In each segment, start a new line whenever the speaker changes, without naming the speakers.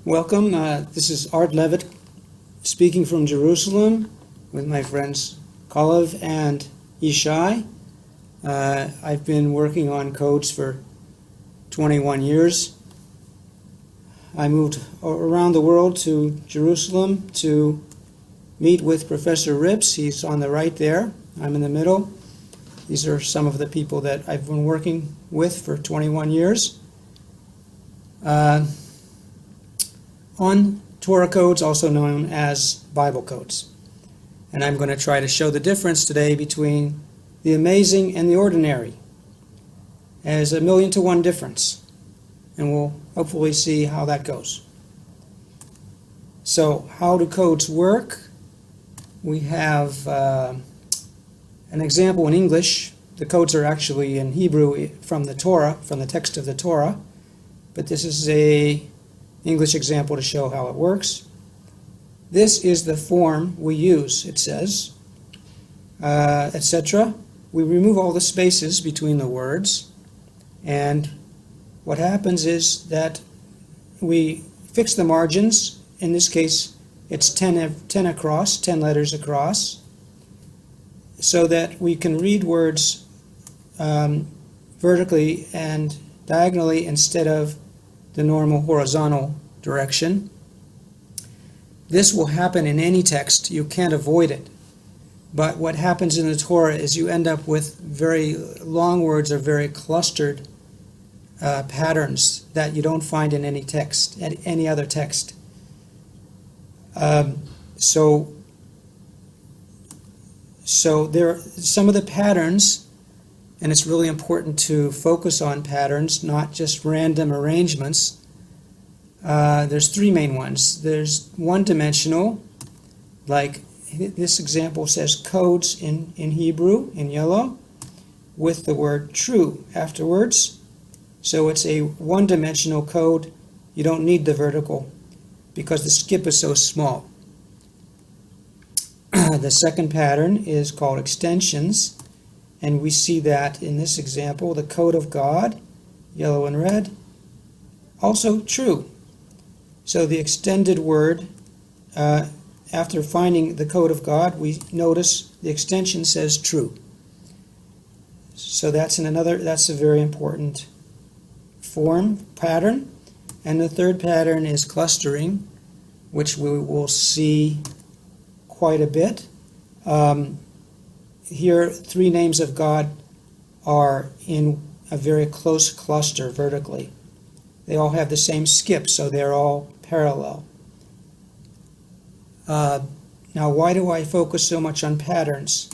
Welcome. This is Art Levitt speaking from Jerusalem with my friends Kalev and Yishai. I've been working on codes for 21 years. I moved around the world to Jerusalem to meet with Professor Rips. He's on the right there. I'm in the middle. These are some of the people that I've been working with for 21 years. On Torah codes, also known as Bible codes. And I'm going to try to show the difference today between the amazing and the ordinary. There's a 1,000,000-to-1 difference. And we'll hopefully see how that goes. So, how do codes work? We have an example in English. The codes are actually in Hebrew from the Torah, from the text of the Torah. But this is a English example to show how it works. This is the form we use. It says, etc. We remove all the spaces between the words, and what happens is that we fix the margins. In this case, it's 10 across, 10 letters across, so that we can read words vertically and diagonally instead of the normal horizontal direction. This will happen in any text. You can't avoid it. But what happens in the Torah is you end up with very long words or very clustered patterns that you don't find in any text, any other text. So there are some of the patterns. And it's really important to focus on patterns, not just random arrangements. There's three main ones. There's one-dimensional, like this example says codes in Hebrew, in yellow, with the word true afterwards. So it's a one-dimensional code. You don't need the vertical because the skip is so small. The second pattern is called extensions. And we see that in this example, the code of God, yellow and red, also true. So the extended word, after finding the code of God, we notice the extension says true. So that's a very important pattern. And the third pattern is clustering, which we will see quite a bit. Here, three names of God are in a very close cluster vertically. They all have the same skip, so they're all parallel. Now, why do I focus so much on patterns?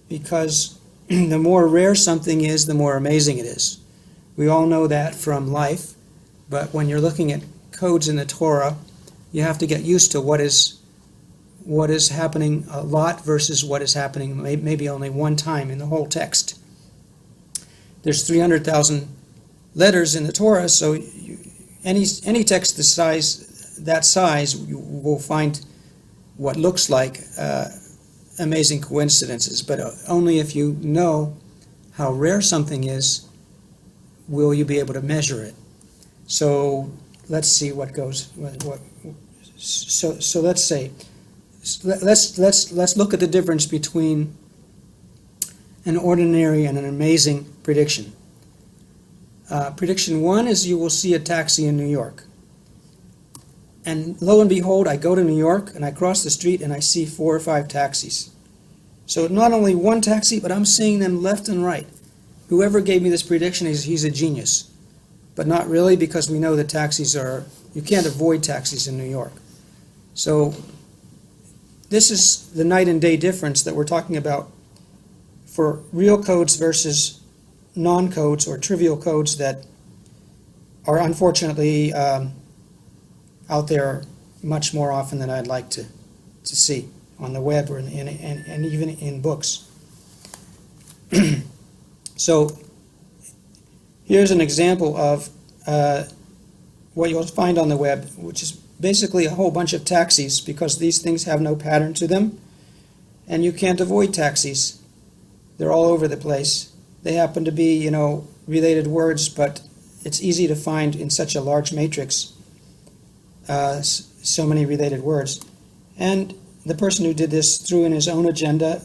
Because the more rare something is, the more amazing it is. We all know that from life, but when you're looking at codes in the Torah, you have to get used to what is happening a lot versus what is happening maybe only one time in the whole text. There's 300,000 letters in the Torah, so any text that size, you will find what looks like amazing coincidences, but only if you know how rare something is will you be able to measure it. So let's see what goes. So let's say. Let's look at the difference between an ordinary and an amazing prediction. Prediction one is you will see a taxi in New York. And lo and behold, I go to New York and I cross the street and I see 4 or 5 taxis. So not only one taxi, but I'm seeing them left and right. Whoever gave me this prediction, he's a genius. But not really, because we know that you can't avoid taxis in New York. So this is the night and day difference that we're talking about for real codes versus non-codes or trivial codes that are unfortunately out there much more often than I'd like to see on the web or and even in books. So here's an example of what you'll find on the web, which is basically a whole bunch of taxis, because these things have no pattern to them, and you can't avoid taxis. They're all over the place. They happen to be, related words, but it's easy to find in such a large matrix. so many related words. And the person who did this threw in his own agenda,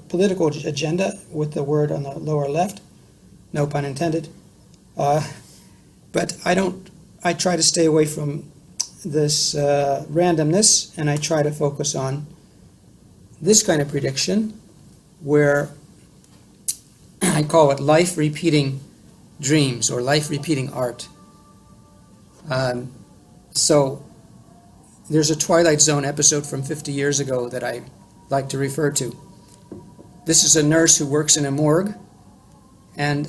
political agenda, with the word on the lower left, no pun intended. But I try to stay away from this randomness, and I try to focus on this kind of prediction, where I call it life-repeating dreams or life-repeating art. So there's a Twilight Zone episode from 50 years ago that I like to refer to. This is a nurse who works in a morgue, and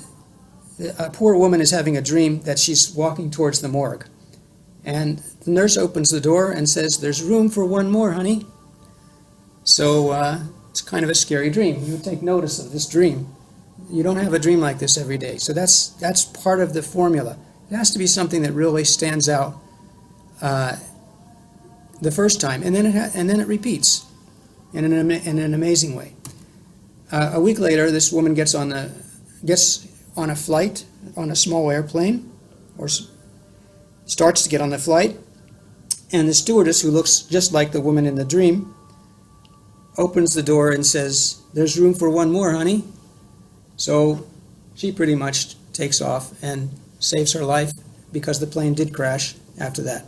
a poor woman is having a dream that she's walking towards the morgue. And the nurse opens the door and says, "There's room for one more, honey." So it's kind of a scary dream. You take notice of this dream. You don't have a dream like this every day. So that's part of the formula. It has to be something that really stands out the first time, and then it repeats in an amazing way. A week later, this woman gets on a flight on a small airplane, or starts to get on the flight, and the stewardess, who looks just like the woman in the dream, opens the door and says, "There's room for one more, honey." So she pretty much takes off and saves her life, because the plane did crash after that.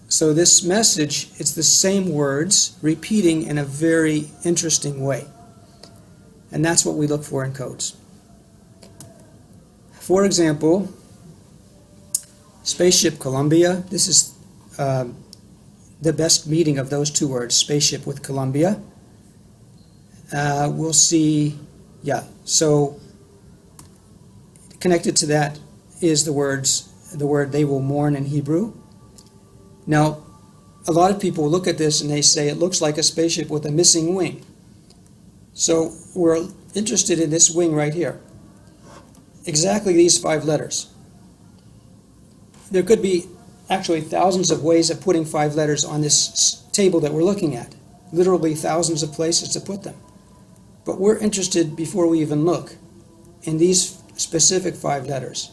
So this message, it's the same words repeating in a very interesting way. And that's what we look for in codes. For example, Spaceship Columbia. This is the best meeting of those two words, spaceship with Columbia. We'll see, so connected to that is the word "they will mourn" in Hebrew. Now, a lot of people look at this and they say it looks like a spaceship with a missing wing. So we're interested in this wing right here. Exactly these 5 letters. There could be actually thousands of ways of putting 5 letters on this table that we're looking at. Literally thousands of places to put them. But we're interested, before we even look, in these specific 5 letters.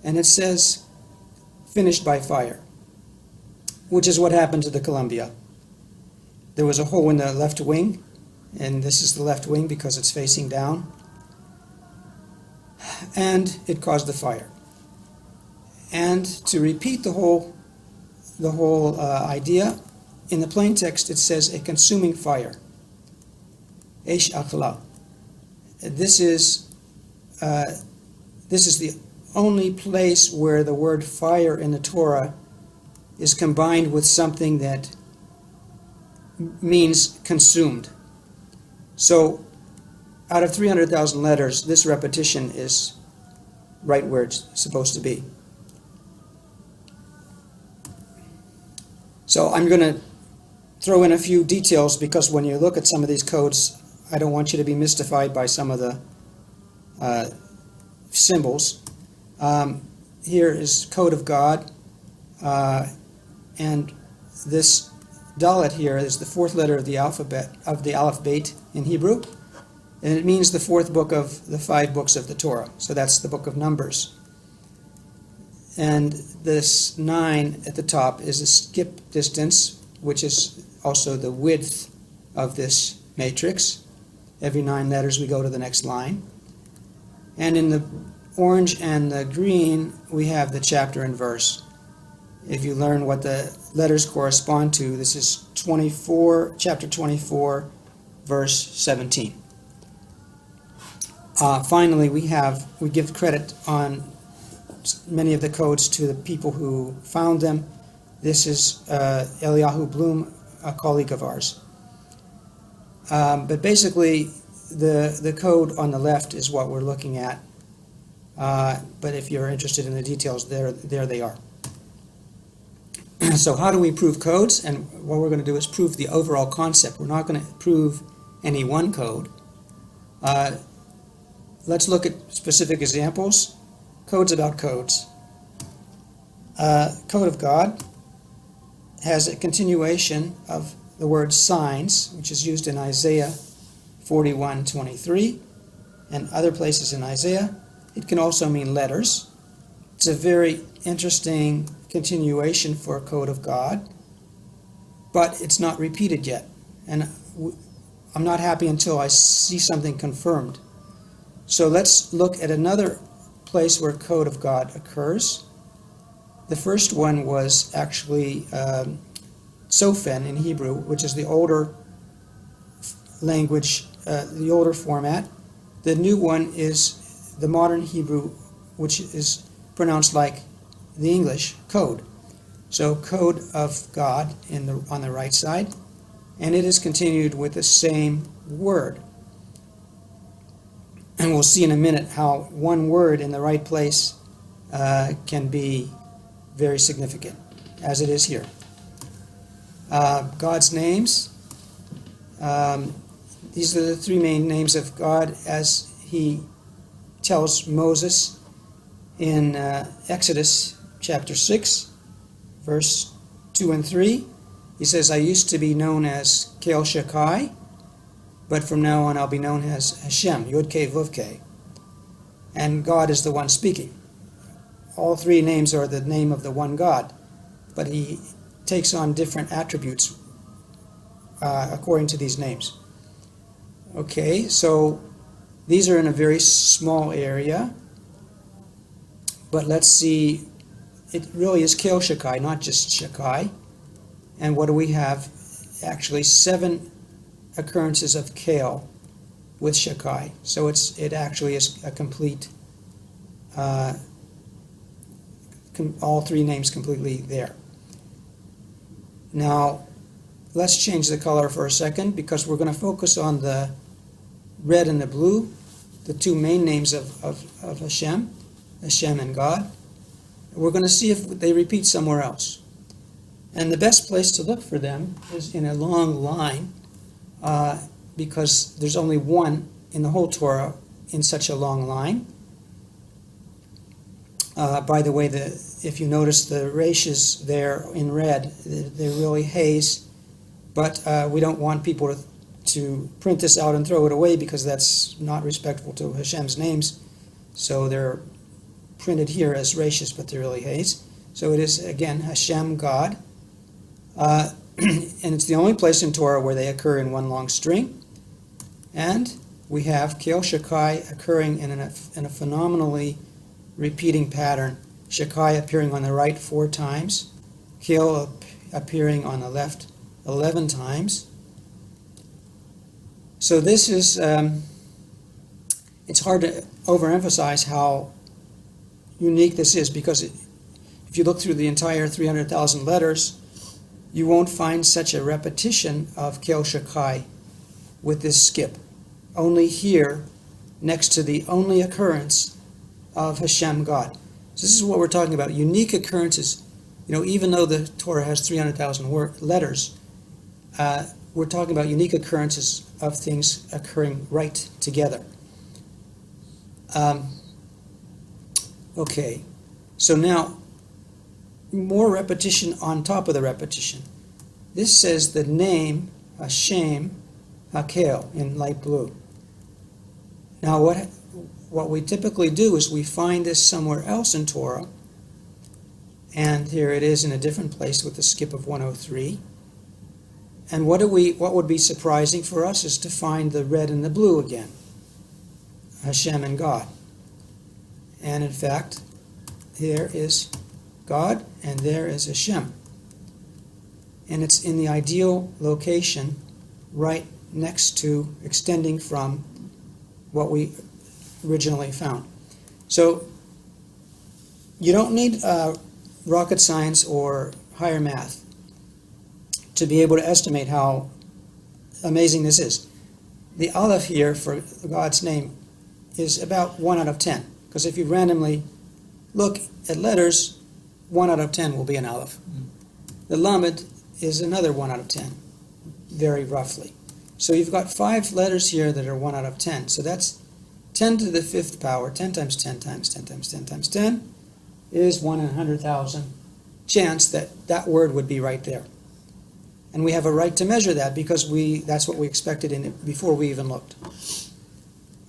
And it says, "finished by fire," which is what happened to the Columbia. There was a hole in the left wing, and this is the left wing because it's facing down, and it caused the fire. And to repeat the whole idea, in the plain text it says a consuming fire. Eish Akhla. This is the only place where the word fire in the Torah is combined with something that means consumed. So out of 300,000 letters, this repetition is right where it's supposed to be. So I'm going to throw in a few details, because when you look at some of these codes, I don't want you to be mystified by some of the symbols. Here is Code of God, and this dalet here is the 4th letter of the alphabet, of the Aleph Beit in Hebrew, and it means the 4th book of the 5 books of the Torah. So that's the book of Numbers. And this 9 at the top is a skip distance, which is also the width of this matrix. Every 9 letters we go to the next line. And in the orange and the green, we have the chapter and verse. If you learn what the letters correspond to, this is chapter 24, verse 17. Finally, we give credit on many of the codes to the people who found them. This is Eliyahu Bloom, a colleague of ours. But basically, the code on the left is what we're looking at. But if you're interested in the details, there they are. So how do we prove codes? And what we're going to do is prove the overall concept. We're not going to prove any one code. Let's look at specific examples. Codes about codes. Code of God has a continuation of the word signs, which is used in Isaiah 41:23 and other places in Isaiah. It can also mean letters. It's a very interesting continuation for code of God, but it's not repeated yet. And I'm not happy until I see something confirmed. So let's look at another place where code of God occurs. The first one was actually Sofen in Hebrew, which is the older language, the older format. The new one is the modern Hebrew, which is pronounced like the English code. So code of God on the right side, and it is continued with the same word. And we'll see in a minute how one word in the right place can be very significant, as it is here. God's names. These are the three main names of God as he tells Moses in Exodus chapter 6, verse 2 and 3. He says, I used to be known as Kel Shakai, but from now on I'll be known as Hashem, Yod-Keh Vav-Keh. And God is the one speaking. All three names are the name of the one God, but he takes on different attributes according to these names. Okay, so these are in a very small area, but let's see, it really is Kel Shakai, not just Shakai. And what do we have? Actually 7 occurrences of Kel with Shakai. So it actually is a complete, all three names completely there. Now, let's change the color for a second because we're going to focus on the red and the blue, the two main names of Hashem, Hashem and God. We're going to see if they repeat somewhere else. And the best place to look for them is in a long line because there's only one in the whole Torah in such a long line. By the way, if you notice the reishes there in red, they're really haze, but we don't want people to print this out and throw it away because that's not respectful to Hashem's names. So they're printed here as reishes, but they're really haze. So it is, again, Hashem, God. And it's the only place in Torah where they occur in one long string. And we have Kel Shakai occurring in a phenomenally repeating pattern. Shakai appearing on the right 4 times. Kel appearing on the left 11 times. So this is, it's hard to overemphasize how unique this is because if you look through the entire 300,000 letters, you won't find such a repetition of Kel Shakai with this skip. Only here, next to the only occurrence of Hashem, God. So this is what we're talking about, unique occurrences. You know, even though the Torah has 300,000 letters, we're talking about unique occurrences of things occurring right together. Okay, so now, more repetition on top of the repetition. This says the name Hashem Hakel in light blue. Now what we typically do is we find this somewhere else in Torah, and here it is in a different place with the skip of 103. And what would be surprising for us is to find the red and the blue again, Hashem and God. And in fact, here is God, and there is Hashem. And it's in the ideal location right next to, extending from what we originally found. So you don't need rocket science or higher math to be able to estimate how amazing this is. The Aleph here for God's name is about 1 out of 10, because if you randomly look at letters, 1 out of 10 will be an Aleph. The Lamed is another 1 out of 10, very roughly. So you've got 5 letters here that are 1 out of 10. So that's 10 to the 5th power, 10 times 10 times 10 times 10 times 10 is 1 in 100,000 chance that that word would be right there. And we have a right to measure that because that's what we expected in it before we even looked.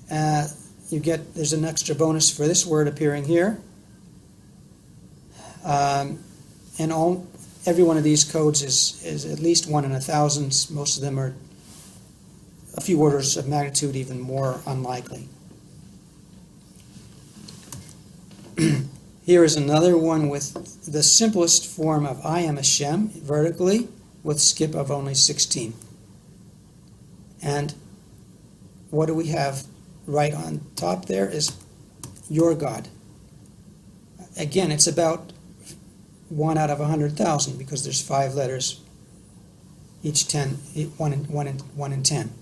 There's an extra bonus for this word appearing here. and every one of these codes is at least 1 in 1,000. Most of them are a few orders of magnitude even more unlikely. Here is another one with the simplest form of I am Hashem vertically with skip of only 16. And what do we have right on top there is your God. Again, it's about 1 out of 100,000 because there's 5 letters, each 10, 1 in 10.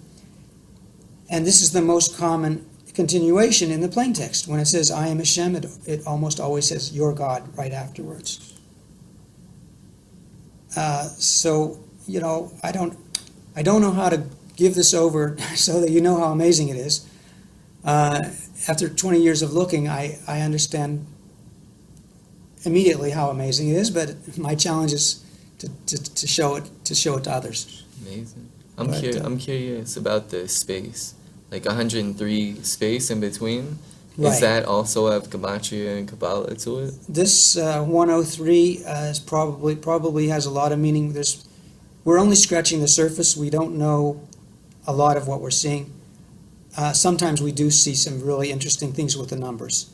And this is the most common continuation in the plain text. When it says I am Hashem, it almost always says your God right afterwards. So, I don't know how to give this over so that you know how amazing it is. After 20 years of looking, I understand immediately how amazing it is, but my challenge is to show it to others.
Amazing. I'm curious about the space, like 103 space in between.
Right.
Is that also have Gematria and Kabbalah to it?
This 103 is probably has a lot of meaning. We're only scratching the surface. We don't know a lot of what we're seeing. Sometimes we do see some really interesting things with the numbers.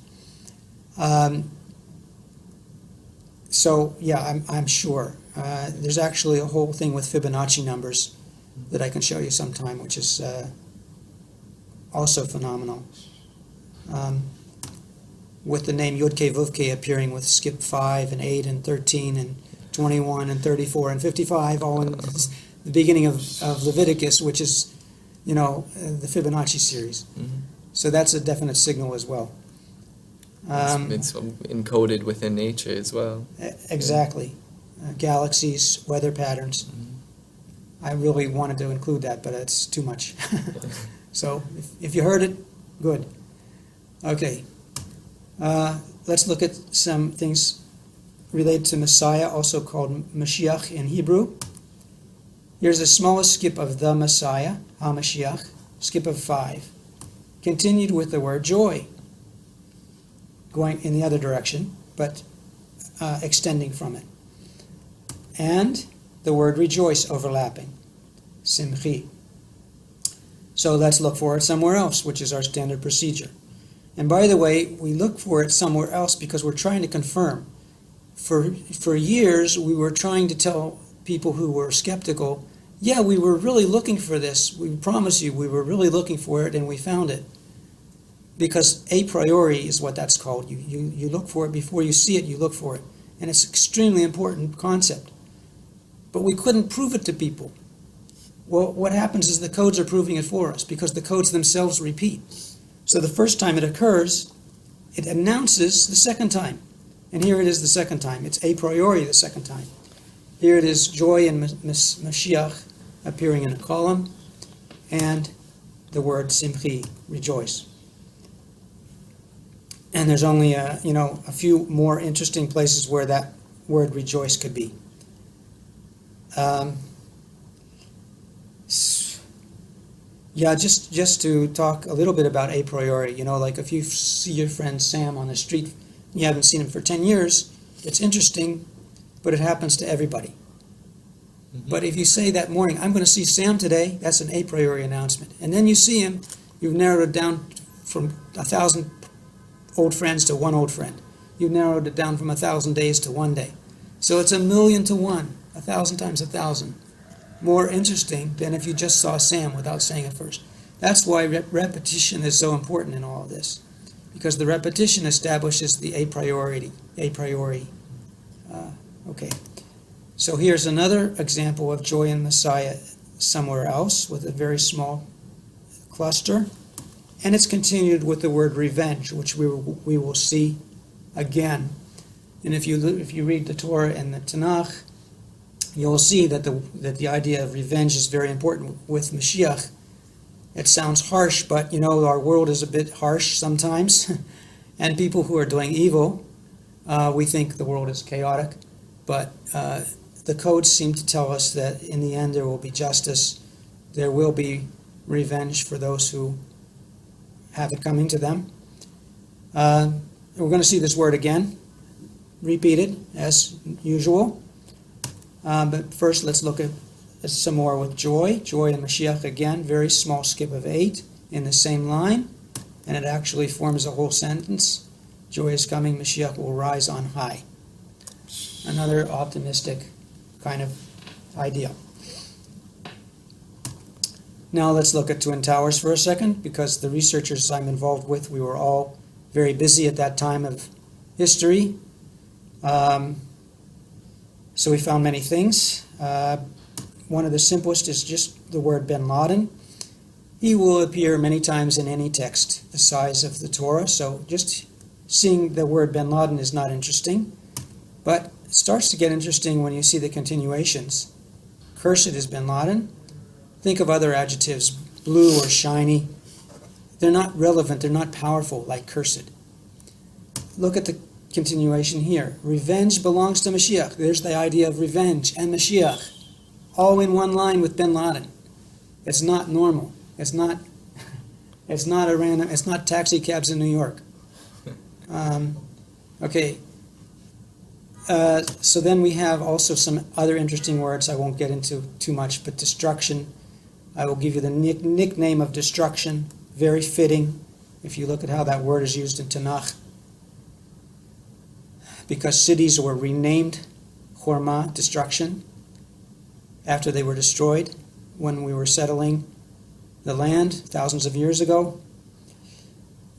So yeah, I'm sure. There's actually a whole thing with Fibonacci numbers that I can show you sometime, which is also phenomenal. With the name Yud-Kei Vov-Kei appearing with skip 5 and 8 and 13 and 21 and 34 and 55, all in the beginning of Leviticus, which is, the Fibonacci series.
Mm-hmm.
So that's a definite signal as well.
It's encoded within nature as well.
Exactly. Galaxies, weather patterns.
Mm-hmm.
I really wanted to include that, but it's too much. So if you heard it, good. Okay. Let's look at some things related to Messiah, also called Mashiach in Hebrew. Here's the smallest skip of the Messiah, HaMashiach, skip of 5. Continued with the word joy, going in the other direction, but extending from it. And the word rejoice overlapping, simchi. So let's look for it somewhere else, which is our standard procedure. And by the way, we look for it somewhere else because we're trying to confirm. For years, we were trying to tell people who were skeptical, yeah, we were really looking for this. We promise you, we were really looking for it, and we found it. Because a priori is what that's called. You look for it before you see it, you look for it. And it's an extremely important concept. But we couldn't prove it to people. Well, what happens is the codes are proving it for us because the codes themselves repeat. So the first time it occurs, it announces the second time. And here it is the second time. It's a priori the second time. Here it is joy and Mashiach appearing in a column, and the word simchi, rejoice. And there's only a few more interesting places where that word rejoice could be. Just to talk a little bit about a priori, like if you see your friend Sam on the street, you haven't seen him for 10 years, it's interesting, but it happens to everybody. Mm-hmm. But if you say that morning, I'm going to see Sam today, that's an a priori announcement. And then you see him, you've narrowed it down from 1,000 old friends to one old friend. You've narrowed it down from 1,000 days to 1 day. So it's 1,000,000 to 1, 1,000 times 1,000. More interesting than if you just saw Sam without saying it first. That's why repetition is so important in all of this, because the repetition establishes the a priori. Okay. So here's another example of joy in Messiah somewhere else with a very small cluster. And it's continued with the word revenge, which we will see again. And if you read the Torah and the Tanakh, you'll see that the idea of revenge is very important with Mashiach. It sounds harsh, but our world is a bit harsh sometimes. And people who are doing evil, we think the world is chaotic. But the codes seem to tell us that in the end there will be justice. There will be revenge for those who have it coming to them. We're going to see this word again. repeated as usual. But first, let's look at some more with joy. Joy and Mashiach again, very small skip of 8 in the same line, and it actually forms a whole sentence. Joy is coming, Mashiach will rise on high. Another optimistic kind of idea. Now let's look at Twin Towers for a second, because the researchers I'm involved with, we were all very busy at that time of history. So we found many things. One of the simplest is just the word bin Laden. He will appear many times in any text the size of the Torah, so just seeing the word bin Laden is not interesting. But it starts to get interesting when you see the continuations. Cursed is bin Laden. Think of other adjectives, blue or shiny. They're not relevant, they're not powerful like cursed. Look at the continuation here. Revenge belongs to Mashiach. There's the idea of revenge and Mashiach, all in one line with bin Laden. It's not normal. It's not a random, it's not taxi cabs in New York. Okay. So then we have also some other interesting words I won't get into too much, but destruction. I will give you the nickname of destruction, very fitting if you look at how that word is used in Tanakh. Because cities were renamed Chorma, destruction, after they were destroyed when we were settling the land thousands of years ago.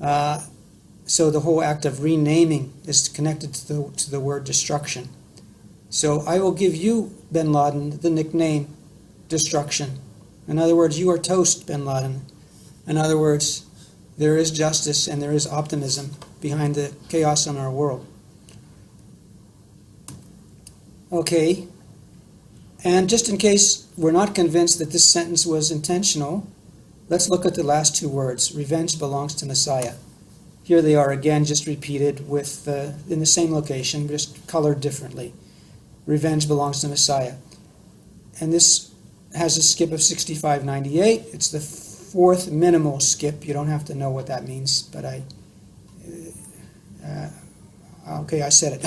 So the whole act of renaming is connected to the word destruction. So I will give you, bin Laden, the nickname destruction. In other words, you are toast, bin Laden. In other words, there is justice and there is optimism behind the chaos in our world. Okay, and just in case we're not convinced that this sentence was intentional, let's look at the last two words. Revenge belongs to Messiah. Here they are again, just repeated with in the same location, just colored differently. Revenge belongs to Messiah. And this has a skip of 6598. It's the fourth minimal skip. You don't have to know what that means, but okay, I said it.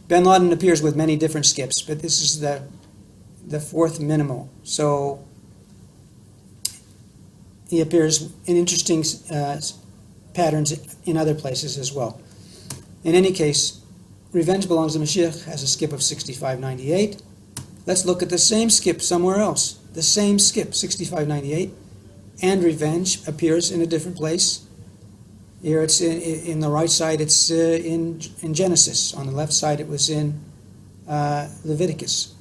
Bin Laden appears with many different skips, but this is the fourth minimal. So he appears in interesting patterns in other places as well. In any case, revenge belongs to Mashiach has a skip of 6598. Let's look at the same skip somewhere else. The same skip, 6598, and revenge appears in a different place. Here it's in the right side, it's in Genesis. On the left side, it was in Leviticus.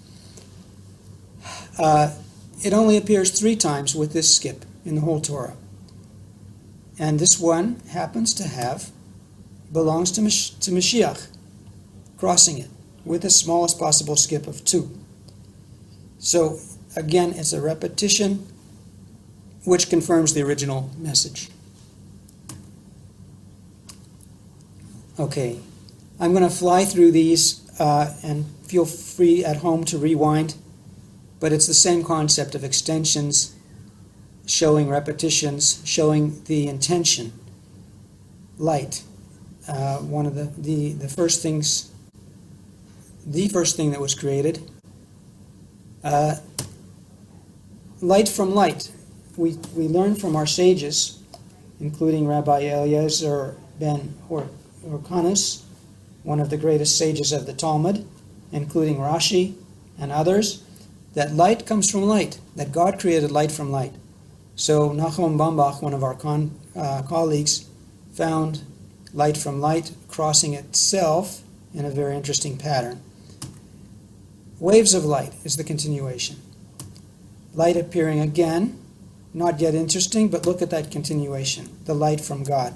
It only appears 3 times with this skip in the whole Torah. And this one happens to have, belongs to Mashiach, crossing it with the smallest possible skip of 2. So again, it's a repetition which confirms the original message. Okay, I'm going to fly through these and feel free at home to rewind, but it's the same concept of extensions, showing repetitions, showing the intention. Light, one of the first things, the first thing that was created. Light from light. We learn from our sages, including Rabbi Eliezer ben Hyrcanus, one of the greatest sages of the Talmud, including Rashi and others, that light comes from light, that God created light from light. So Nachum Bambach, one of our colleagues, found light from light crossing itself in a very interesting pattern. Waves of light is the continuation. Light appearing again, not yet interesting, but look at that continuation, the light from God.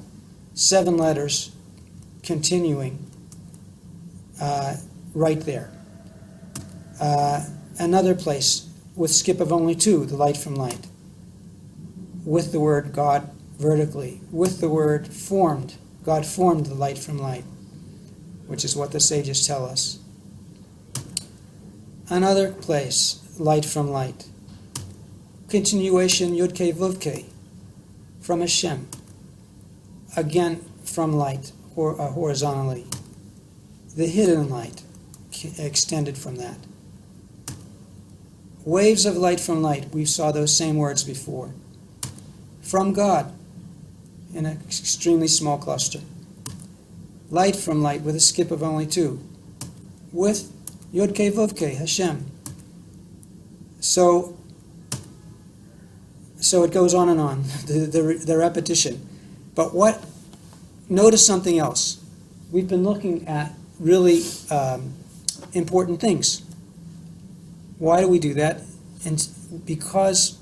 7 letters continuing right there. Another place with skip of only 2, the light from light. With the word God vertically, with the word formed, God formed the light from light, which is what the sages tell us. Another place, light from light. Continuation, Yud-Kei Vov-Kei, from Hashem. Again, from light, horizontally. the hidden light extended from that. Waves of light from light, we saw those same words before. From God, in an extremely small cluster. Light from light with a skip of only 2. With Yod Kei Vav Kei, Hashem. So it goes on and on, the repetition. But notice something else. We've been looking at really important things. Why do we do that? And because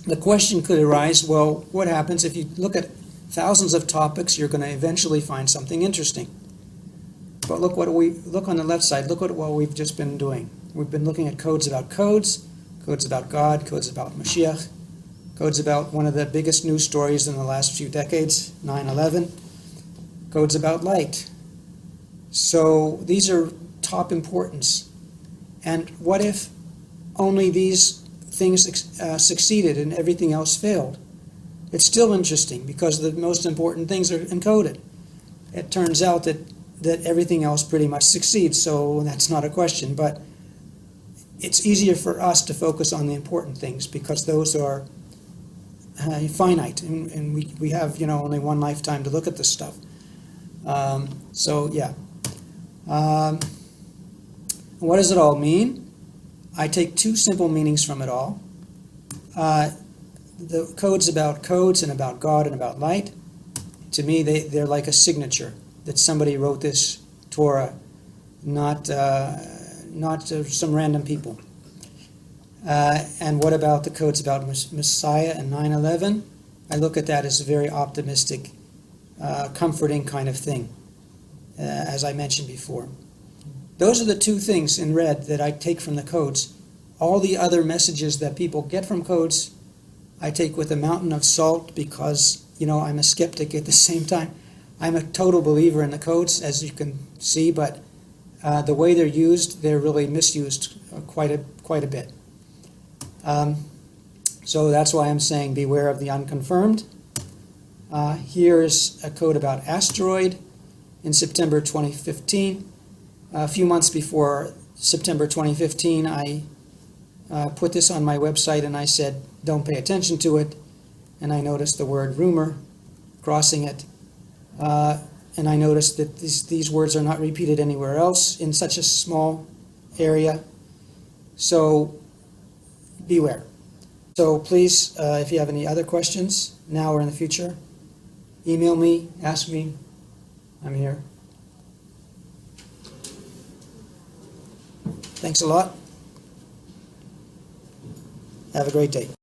the question could arise, well, what happens if you look at thousands of topics, you're going to eventually find something interesting. But look on the left side, look at what we've just been doing. We've been looking at codes about God, codes about Mashiach, codes about one of the biggest news stories in the last few decades, 9/11, codes about light. So these are top importance. And what if only these things succeeded and everything else failed? It's still interesting because the most important things are encoded. It turns out that everything else pretty much succeeds, so that's not a question. But it's easier for us to focus on the important things because those are finite, and we have only one lifetime to look at this stuff. What does it all mean? I take 2 simple meanings from it all. The codes about codes and about God and about light, to me, they're like a signature that somebody wrote this Torah, not some random people. And what about the codes about Messiah and 9/11? I look at that as a very optimistic, comforting kind of thing, as I mentioned before. Those are the 2 things in red that I take from the codes. All the other messages that people get from codes, I take with a mountain of salt because, I'm a skeptic at the same time. I'm a total believer in the codes, as you can see, but the way they're used, they're really misused quite a bit. So that's why I'm saying beware of the unconfirmed. Here is a code about asteroid in September 2015. A few months before September 2015, I put this on my website and I said, don't pay attention to it. And I noticed the word rumor crossing it. And I noticed that these words are not repeated anywhere else in such a small area. So beware. So please, if you have any other questions, now or in the future, email me, ask me. I'm here. Thanks a lot. Have a great day.